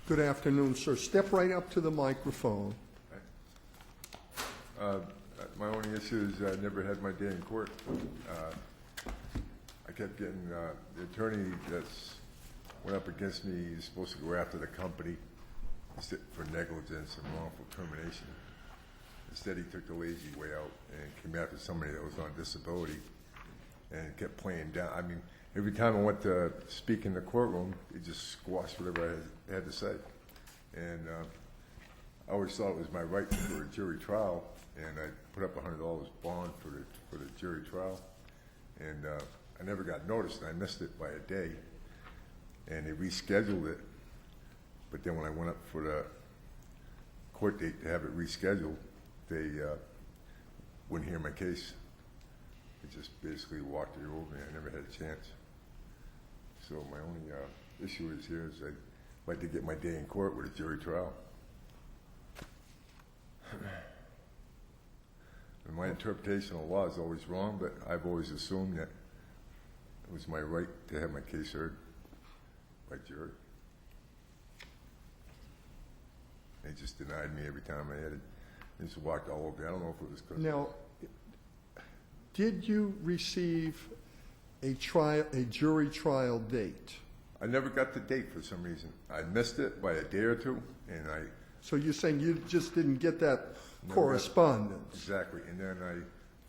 Good afternoon, sir. Step right up to the microphone. My only issue is I never had my day in court. I kept getting the attorney that's went up against me. He's supposed to go after the company for negligence and wrongful termination. Instead, he took the lazy way out and came after somebody that was on disability and kept playing down. I mean, every time I went to speak in the courtroom, he just squashed whatever I had to say. And I always thought it was my right for a jury trial, and I put up $100 bond for the jury trial. And I never got noticed, and I missed it by a day. And they rescheduled it. But then when I went up for the court date to have it rescheduled, they wouldn't hear my case. They just basically walked it over me. I never had a chance. So my only issue is here is I'd like to get my day in court with a jury trial. And my interpretation of law is always wrong, but I've always assumed that it was my right to have my case heard by jury. They just denied me every time I had it. They just walked all over me. I don't know if it was because... Now, did you receive a jury trial date? I never got the date for some reason. I missed it by a day or two, and I... So you're saying you just didn't get that correspondence? Exactly. And then I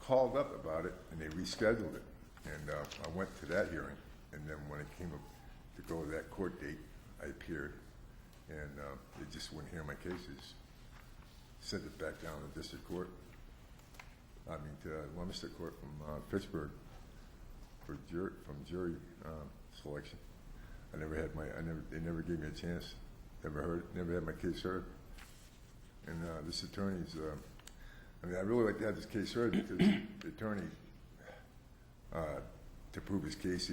called up about it, and they rescheduled it. And I went to that hearing, and then when it came up to go to that court date, I appeared, and they just wouldn't hear my cases. Sent it back down to district court. I mean, to Leominster Court from Pittsburgh for jury selection. They never gave me a chance. Never had my case heard. And this attorney's, I mean, I really like to have this case heard because the attorney, to prove his case,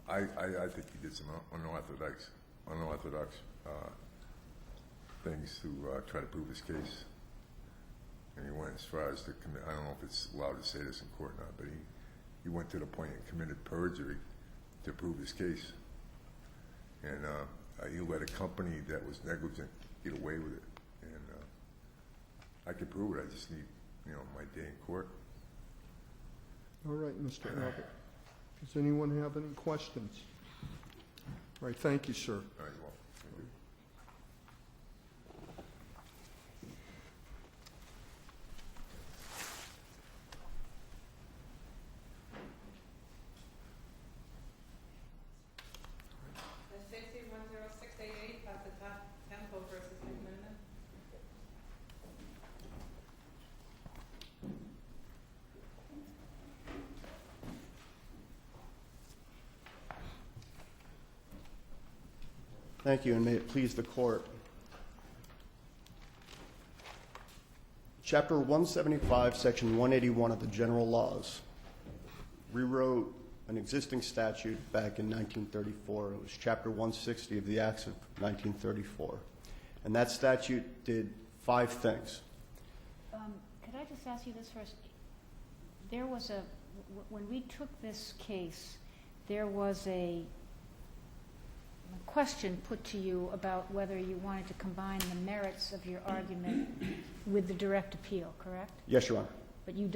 I think he did some unorthodox things to try to prove his case. And he went as far as to commit, I don't know if it's allowed to say this in court or not, but he went to the point and committed perjury to prove his case. And he let a company that was negligent get away with it. And I can prove it, I just need, my day in court. All right, Mr. Albert. Does anyone have any questions? All right, thank you, sir. All right, well, thank you. SJC-10608, at the top, Temple versus McMillan. Thank you, and may it please the court. Chapter 175, Section 181 of the General Laws rewrote an existing statute back in 1934. It was Chapter 160 of the Acts of 1934. And that statute did 5 things. Could I just ask you this first? There was when we took this case, there was a question put to you about whether you wanted to combine the merits of your argument with the direct appeal, correct? Yes, Your Honor. But you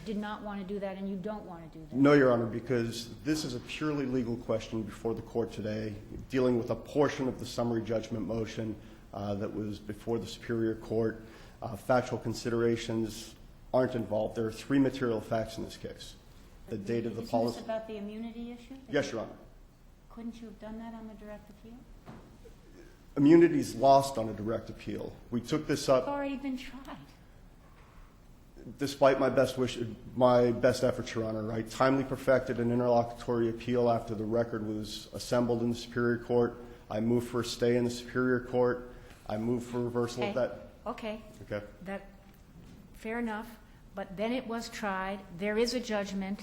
did not want to do that, and you don't want to do that. No, Your Honor, because this is a purely legal question before the court today, dealing with a portion of the summary judgment motion that was before the Superior Court. Factual considerations aren't involved. There are 3 material facts in this case. The date of the policy. Isn't this about the immunity issue? Yes, Your Honor. Couldn't you have done that on the direct appeal? Immunity is lost on a direct appeal. We took this up. It's already been tried. Despite my best efforts, Your Honor, I timely perfected an interlocutory appeal after the record was assembled in the Superior Court. I moved for a stay in the Superior Court. I moved for reversal of that. Okay. Okay. Fair enough. But then it was tried. There is a judgment.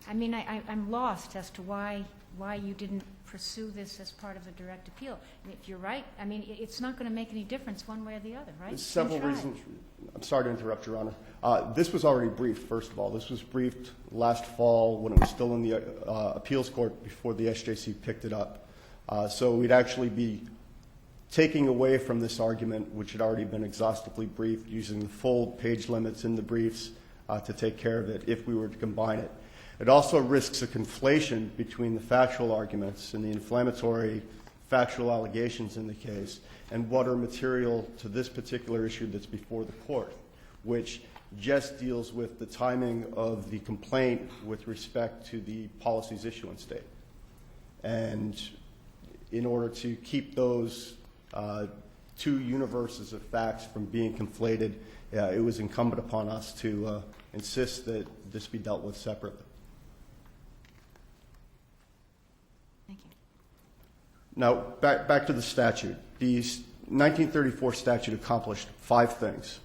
I mean, I'm lost as to why you didn't pursue this as part of the direct appeal. I mean, if you're right, I mean, it's not going to make any difference one way or the other, right? There's several reasons. I'm sorry to interrupt, Your Honor. This was already briefed, first of all. This was briefed last fall when it was still in the appeals court before the SJC picked it up. So we'd actually be taking away from this argument, which had already been exhaustively briefed, using the full page limits in the briefs to take care of it if we were to combine it. It also risks a conflation between the factual arguments and the inflammatory factual allegations in the case and what are material to this particular issue that's before the court, which just deals with the timing of the complaint with respect to the policy's issuance date. And in order to keep those two universes of facts from being conflated, it was incumbent upon us to insist that this be dealt with separately. Thank you. Now, back to the statute. The 1934 statute accomplished 5 things.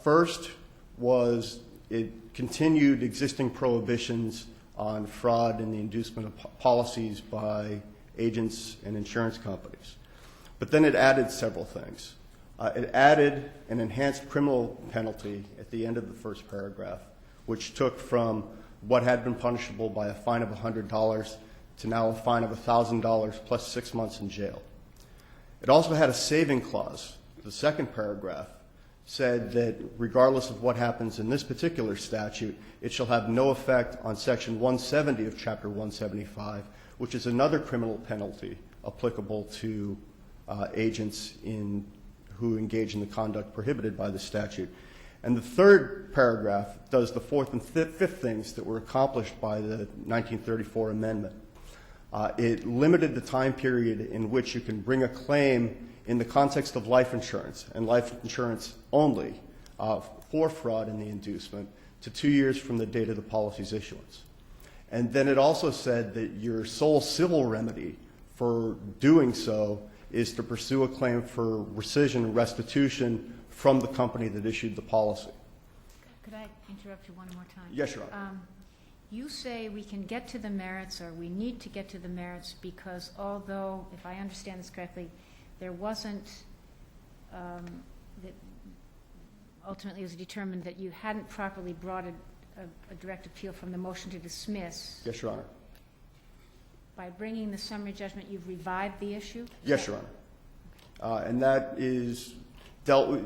First was it continued existing prohibitions on fraud and the inducement of policies by agents and insurance companies. But then it added several things. It added an enhanced criminal penalty at the end of the first paragraph, which took from what had been punishable by a fine of $100 to now a fine of $1,000 plus 6 months in jail. It also had a saving clause. The second paragraph said that regardless of what happens in this particular statute, it shall have no effect on Section 170 of Chapter 175, which is another criminal penalty applicable to agents who engage in the conduct prohibited by the statute. And the third paragraph does the fourth and fifth things that were accomplished by the 1934 amendment. It limited the time period in which you can bring a claim in the context of life insurance, and life insurance only, for fraud in the inducement to 2 years from the date of the policy's issuance. And then it also said that your sole civil remedy for doing so is to pursue a claim for rescission and restitution from the company that issued the policy. Could I interrupt you one more time? Yes, Your Honor. You say we can get to the merits, or we need to get to the merits, because although, if I understand this correctly, there wasn't, that ultimately it was determined that you hadn't properly brought a direct appeal from the motion to dismiss. Yes, Your Honor. By bringing the summary judgment, you've revived the issue? Yes, Your Honor. And that is dealt with.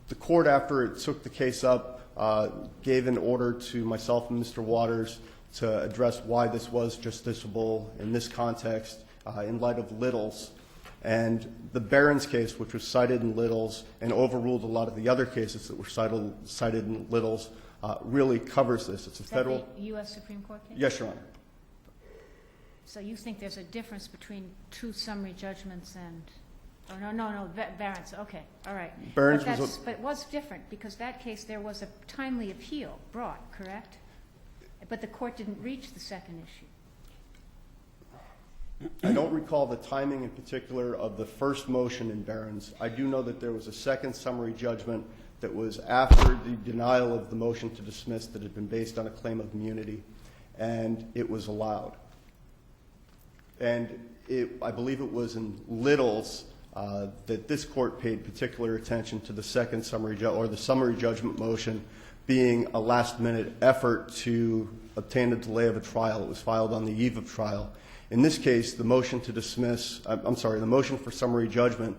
The court, after it took the case up, gave an order to myself and Mr. Waters to address why this was justiciable in this context in light of Littles. And the Barron's case, which was cited in Littles and overruled a lot of the other cases that were cited in Littles, really covers this. It's a federal. Is that the U.S. Supreme Court case? Yes, Your Honor. So you think there's a difference between two summary judgments and, oh, no, Barron's, okay, all right. Barron's but was but it was different, because that case, there was a timely appeal brought, correct? But the court didn't reach the second issue. I don't recall the timing in particular of the first motion in Barron's. I do know that there was a second summary judgment that was after the denial of the motion to dismiss that had been based on a claim of immunity, and it was allowed. And I believe it was in Littles that this court paid particular attention to the second summary or the summary judgment motion being a last-minute effort to obtain a delay of a trial. It was filed on the eve of trial. In this case, the motion to dismiss, the motion for summary judgment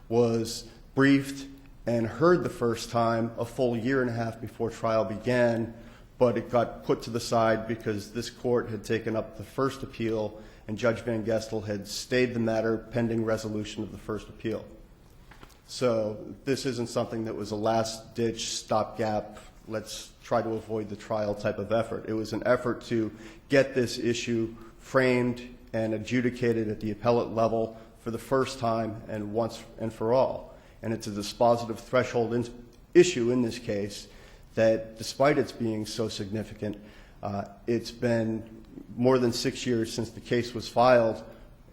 was briefed and heard the first time a full year and a half before trial began, but it got put to the side because this court had taken up the first appeal and Judge Van Gestel had stayed the matter pending resolution of the first appeal. So this isn't something that was a last-ditch stopgap, let's try to avoid the trial type of effort. It was an effort to get this issue framed and adjudicated at the appellate level for the first time and once and for all. And it's a dispositive threshold issue in this case that, despite its being so significant, it's been more than 6 years since the case was filed,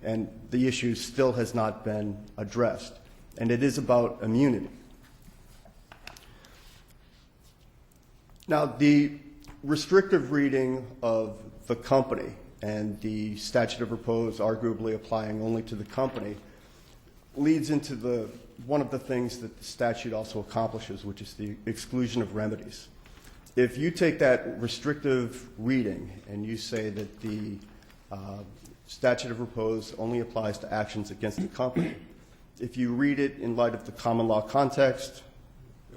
and the issue still has not been addressed. And it is about immunity. Now, the restrictive reading of the company and the statute of repose arguably applying only to the company leads into one of the things that the statute also accomplishes, which is the exclusion of remedies. If you take that restrictive reading and you say that the Statute of repose only applies to actions against the company. If you read it in light of the common law context,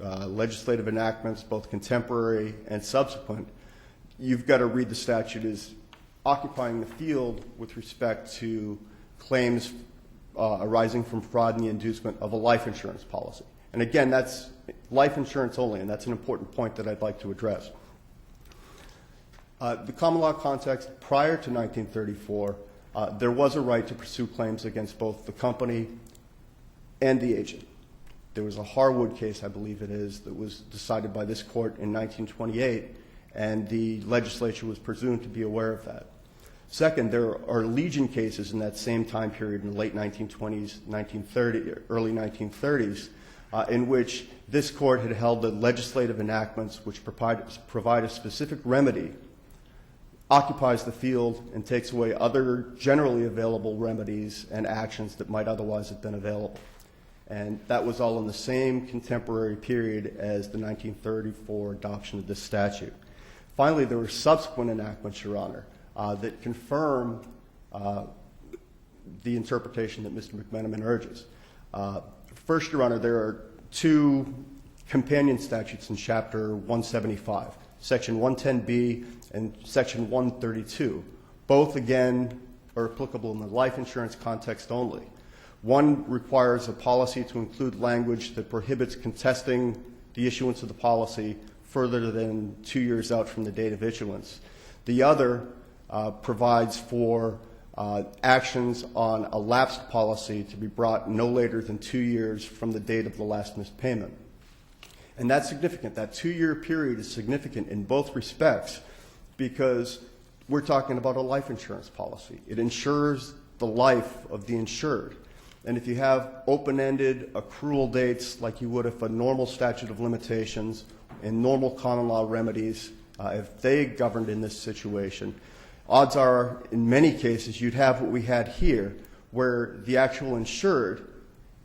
legislative enactments, both contemporary and subsequent, you've got to read the statute as occupying the field with respect to claims arising from fraud and the inducement of a life insurance policy. And again, that's life insurance only, and that's an important point that I'd like to address. The common law context prior to 1934, there was a right to pursue claims against both the company and the agent. There was a Harwood case, I believe it is, that was decided by this court in 1928, and the legislature was presumed to be aware of that. Second, there are legion cases in that same time period in the late 1920s, early 1930s, in which this court had held that legislative enactments which provide a specific remedy occupies the field and takes away other generally available remedies and actions that might otherwise have been available. And that was all in the same contemporary period as the 1934 adoption of this statute. Finally, there were subsequent enactments, Your Honor, that confirm the interpretation that Mr. McMenamin urges. First, Your Honor, there are two companion statutes in Chapter 175, Section 110B and Section 132. Both, again, are applicable in the life insurance context only. One requires a policy to include language that prohibits contesting the issuance of the policy further than 2 years out from the date of issuance. The other provides for actions on a lapsed policy to be brought no later than 2 years from the date of the last missed payment. And that's significant. That 2-year period is significant in both respects because we're talking about a life insurance policy. It insures the life of the insured. And if you have open-ended accrual dates like you would if a normal statute of limitations and normal common law remedies, if they governed in this situation, odds are in many cases you'd have what we had here where the actual insured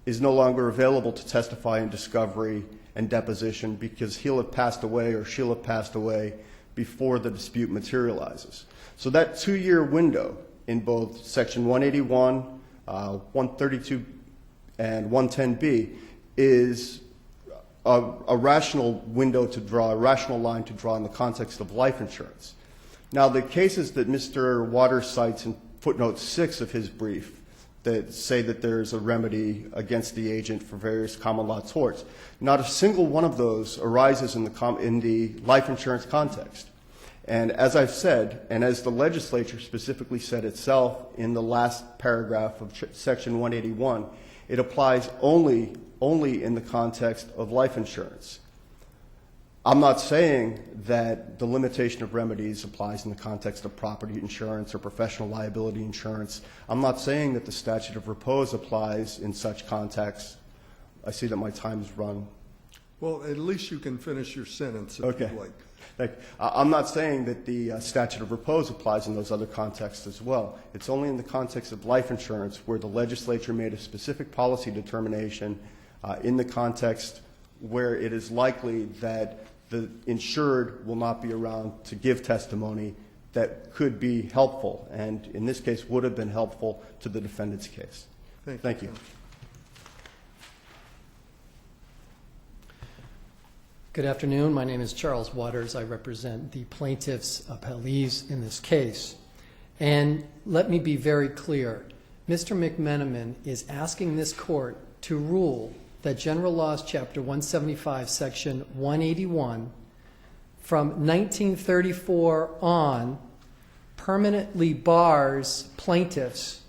is no longer available to testify in discovery and deposition because he'll have passed away or she'll have passed away before the dispute materializes. So that 2-year window in both Section 181, 132, and 110B is a rational window to draw, a rational line to draw in the context of life insurance. Now, the cases that Mr. Waters cites in footnote 6 of his brief that say that there's a remedy against the agent for various common law torts, not a single one of those arises in the life insurance context. And as I've said, and as the legislature specifically said itself in the last paragraph of Section 181, it applies only in the context of life insurance. I'm not saying that the limitation of remedies applies in the context of property insurance or professional liability insurance. I'm not saying that the statute of repose applies in such contexts. I see that my time has run. Well, at least you can finish your sentence if Okay. you'd like. I'm not saying that the statute of repose applies in those other contexts as well. It's only in the context of life insurance where the legislature made a specific policy determination in the context where it is likely that the insured will not be around to give testimony that could be helpful, and in this case would have been helpful to the defendant's case. Thank you. Good afternoon. My name is Charles Waters. I represent the plaintiffs' appellees in this case. And let me be very clear. Mr. McMenamin is asking this court to rule that General Laws Chapter 175, Section 181, from 1934 on, permanently bars plaintiffs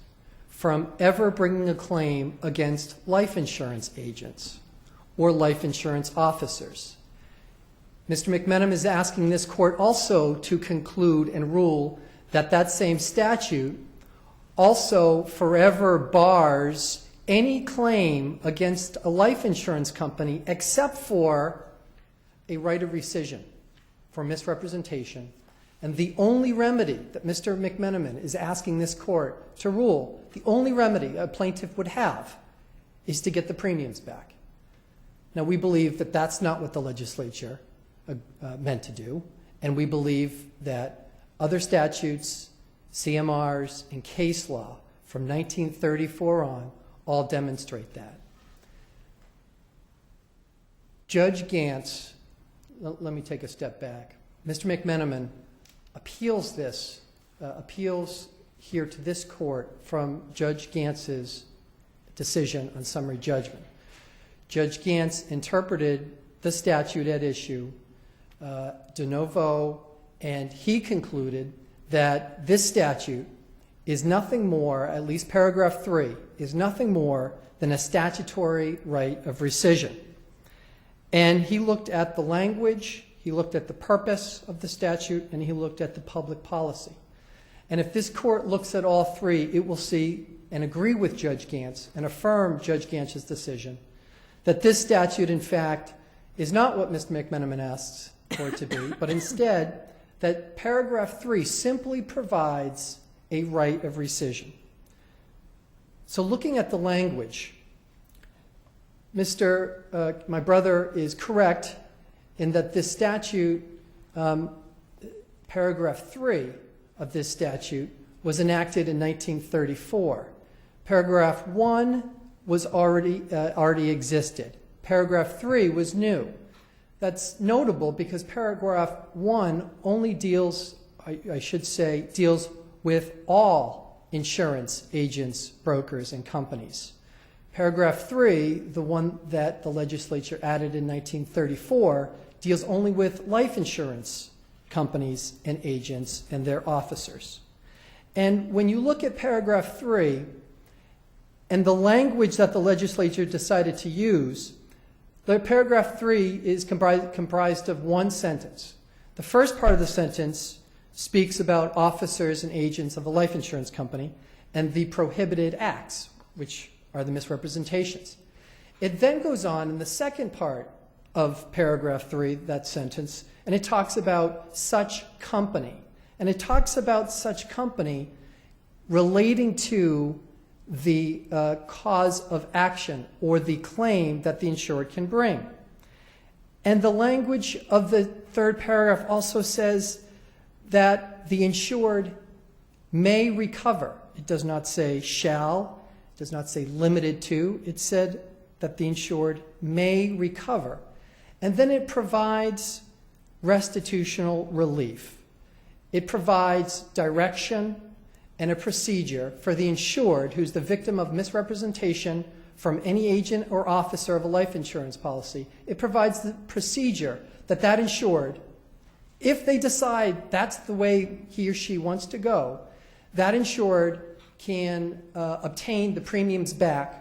from ever bringing a claim against life insurance agents or life insurance officers. Mr. McMenamin is asking this court also to conclude and rule that that same statute also forever bars any claim against a life insurance company except for a right of rescission for misrepresentation. And the only remedy that Mr. McMenamin is asking this court to rule, the only remedy a plaintiff would have is to get the premiums back. Now, we believe that that's not what the legislature meant to do, and we believe that other statutes, CMRs, and case law from 1934 on all demonstrate that. Judge Gantz, let me take a step back. Mr. McMenamin appeals here to this court from Judge Gantz's decision on summary judgment. Judge Gantz interpreted the statute at issue de novo, and he concluded that this statute is nothing more, at least paragraph 3, is nothing more than a statutory right of rescission. And he looked at the language, he looked at the purpose of the statute, and he looked at the public policy. And if this court looks at all three, it will see and agree with Judge Gantz and affirm Judge Gantz's decision that this statute, in fact, is not what Mr. McMenamin asks for it to be, but instead that paragraph 3 simply provides a right of rescission. So looking at the language, my brother is correct in that this statute, paragraph 3 of this statute, was enacted in 1934. Paragraph 1 was already existed. Paragraph 3 was new. That's notable because paragraph 1 only deals, I should say, deals with all insurance agents, brokers, and companies. Paragraph 3, the one that the legislature added in 1934, deals only with life insurance companies and agents and their officers. And when you look at paragraph 3 and the language that the legislature decided to use, the paragraph 3 is comprised of one sentence. The first part of the sentence speaks about officers and agents of a life insurance company and the prohibited acts, which are the misrepresentations. It then goes on in the second part of paragraph 3, that sentence, and it talks about such company. And it talks about such company relating to the cause of action or the claim that the insured can bring. And the language of the third paragraph also says that the insured may recover. It does not say shall, it does not say limited to. It said that the insured may recover. And then it provides restitutional relief. It provides direction and a procedure for the insured who's the victim of misrepresentation from any agent or officer of a life insurance policy. It provides the procedure that insured, if they decide that's the way he or she wants to go, that insured can obtain the premiums back.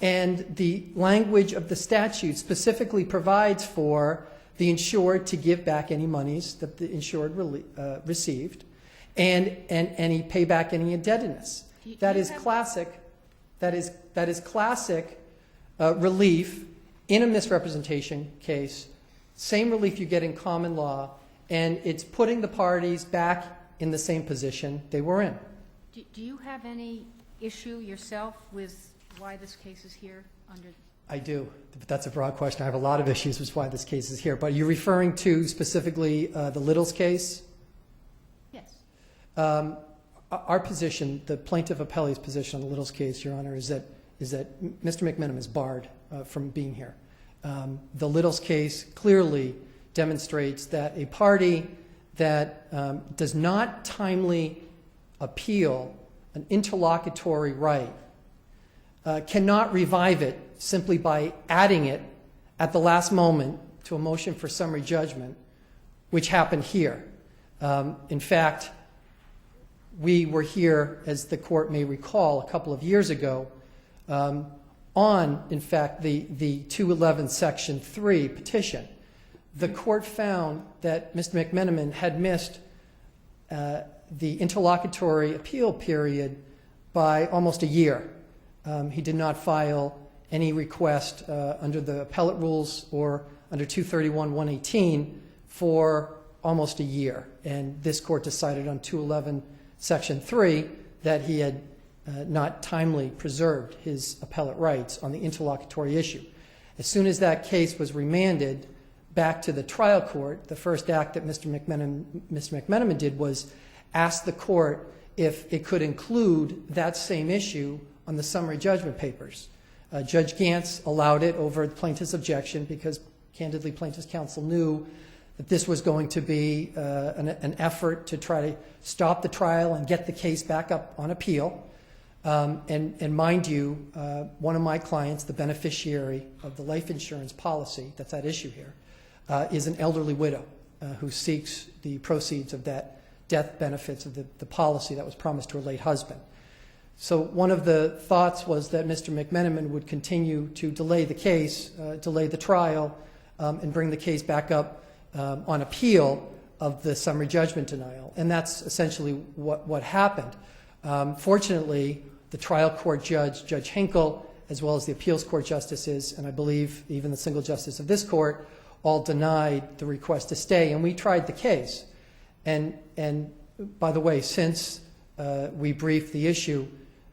And the language of the statute specifically provides for the insured to give back any monies that the insured received and any pay back any indebtedness. That is classic. That is classic relief in a misrepresentation case. Same relief you get in common law, and it's putting the parties back in the same position they were in. Do you have any issue yourself with why this case is here under? I do, but that's a broad question. I have a lot of issues with why this case is here. But are you referring to specifically the Little's case? Yes. Our position, the plaintiff appellee's position on the Little's case, Your Honor, is that Mr. McMenamin is barred from being here. The Little's case clearly demonstrates that a party that does not timely appeal an interlocutory right cannot revive it simply by adding it at the last moment to a motion for summary judgment, which happened here. In fact, we were here, as the court may recall, a couple of years ago, on, in fact, the 211 Section 3 petition. The court found that Mr. McMenamin had missed the interlocutory appeal period by almost a year. He did not file any request under the appellate rules or under 231-118 for almost a year. And this court decided on 211 Section 3 that he had not timely preserved his appellate rights on the interlocutory issue. As soon as that case was remanded back to the trial court, the first act that Mr. McMenamin did was asked the court if it could include that same issue on the summary judgment papers. Judge Gantz allowed it over the plaintiff's objection because, candidly, plaintiff's counsel knew that this was going to be an effort to try to stop the trial and get the case back up on appeal. And mind you, one of my clients, the beneficiary of the life insurance policy that's at issue here, is an elderly widow who seeks the proceeds of that death benefits of the policy that was promised to her late husband. So one of the thoughts was that Mr. McMenamin would continue to delay the case, delay the trial, and bring the case back up on appeal of the summary judgment denial. And that's essentially what happened. Fortunately, the trial court judge, Judge Hinkle, as well as the appeals court justices, and I believe even the single justice of this court, all denied the request to stay, and we tried the case. And by the way, since we briefed the issue,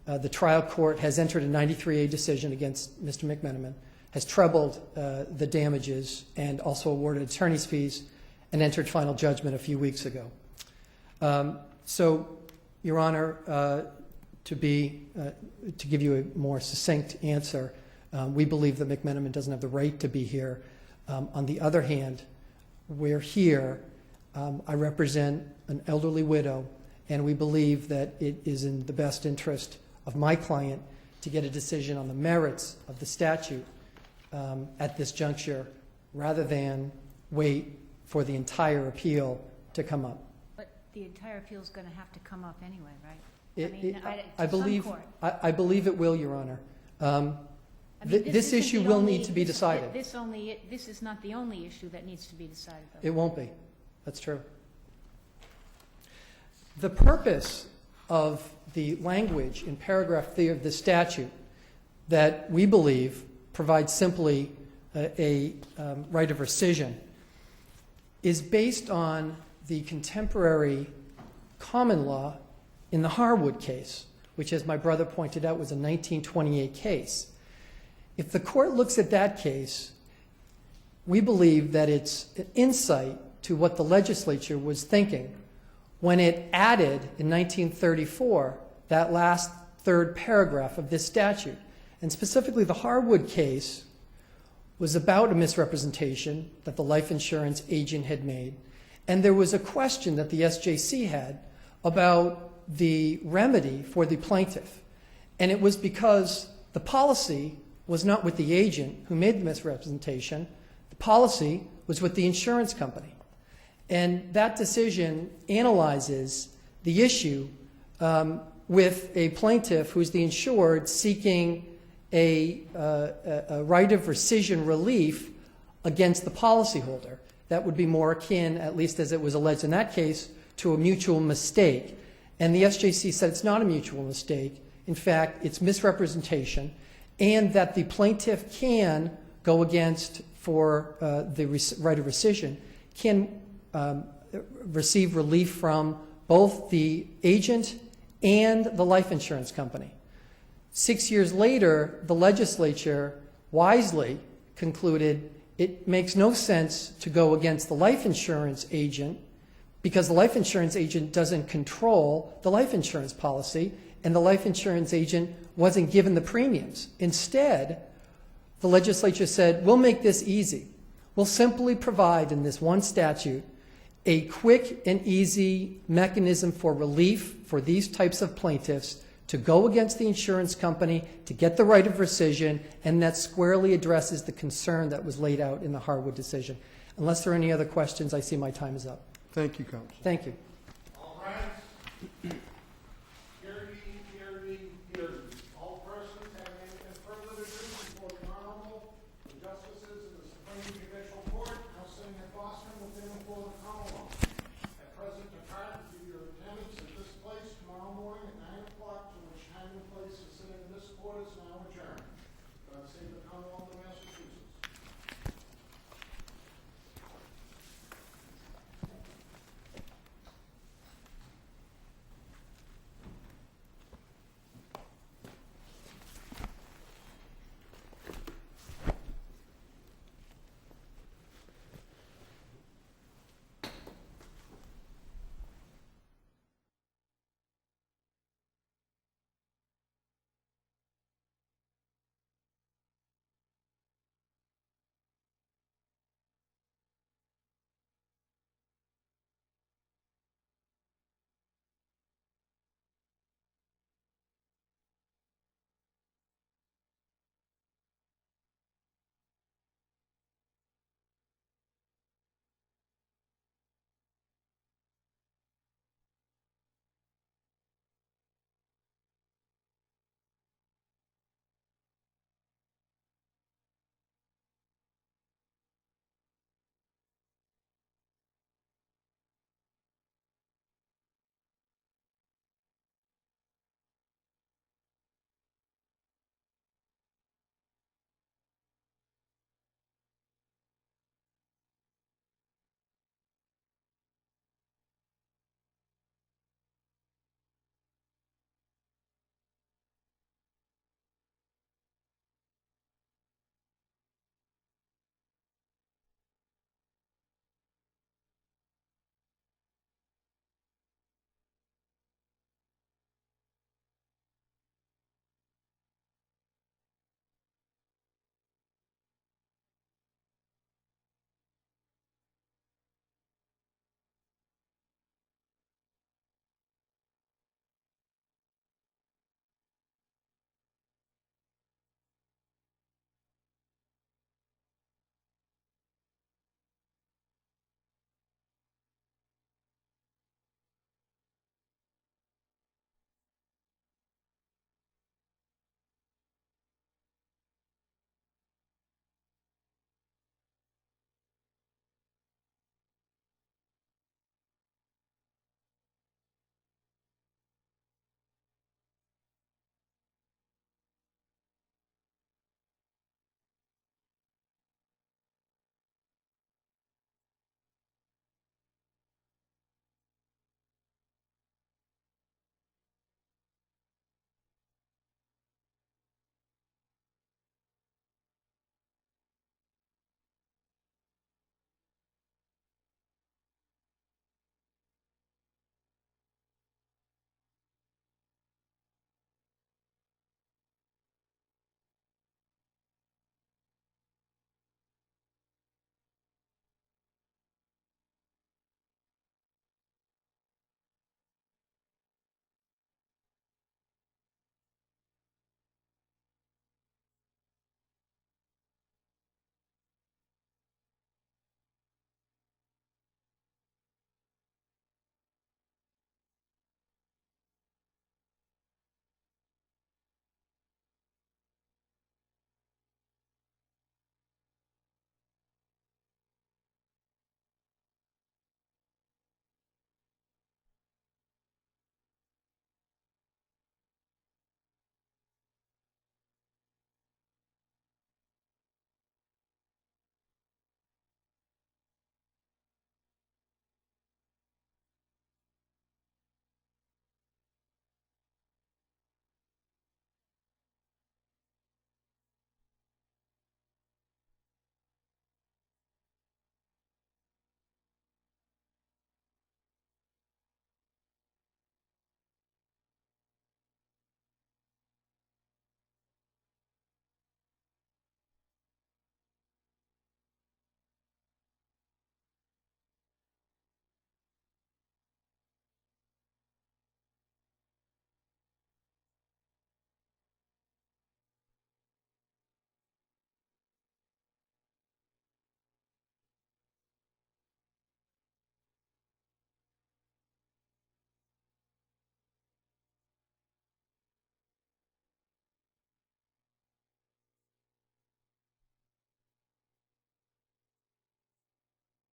the trial court has entered a 93A decision against Mr. McMenamin, has trebled the damages and also awarded attorney's fees, and entered final judgment a few weeks ago. So, Your Honor, to give you a more succinct answer, we believe that McMenamin doesn't have the right to be here. On the other hand, we're here. I represent an elderly widow, and we believe that it is in the best interest of my client to get a decision on the merits of the statute at this juncture, rather than wait for the entire appeal to come up. But the entire appeal is going to have to come up anyway, right? I believe it will, Your Honor. This isn't issue the will only- need to be decided. This is not the only issue that needs to be decided, though. It won't be. That's true. The purpose of the language in paragraph 3 of the statute that we believe provides simply a right of rescission is based on the contemporary common law in the Harwood case, which, as my brother pointed out, was a 1928 case. If the court looks at that case, we believe that it's an insight to what the legislature was thinking when it added in 1934 that last third paragraph of this statute. And specifically, the Harwood case was about a misrepresentation that the life insurance agent had made. And there was a question that the SJC had about the remedy for the plaintiff. And it was because the policy was not with the agent who made the misrepresentation. The policy was with the insurance company. And that decision analyzes the issue with a plaintiff who's the insured seeking a right of rescission relief against the policyholder. That would be more akin, at least as it was alleged in that case, to a mutual mistake. And the SJC said it's not a mutual mistake. In fact, it's misrepresentation, and that the plaintiff can go against for the right of rescission, can receive relief from both the agent and the life insurance company. 6 years later, the legislature wisely concluded it makes no sense to go against the life insurance agent because the life insurance agent doesn't control the life insurance policy, and the life insurance agent wasn't given the premiums. Instead, the legislature said, we'll make this easy. We'll simply provide in this one statute a quick and easy mechanism for relief for these types of plaintiffs to go against the insurance company, to get the right of rescission, and that squarely addresses the concern that was laid out in the Harwood decision. Unless there are any other questions, I see my time is up. Thank you, Counsel. Thank you. All right.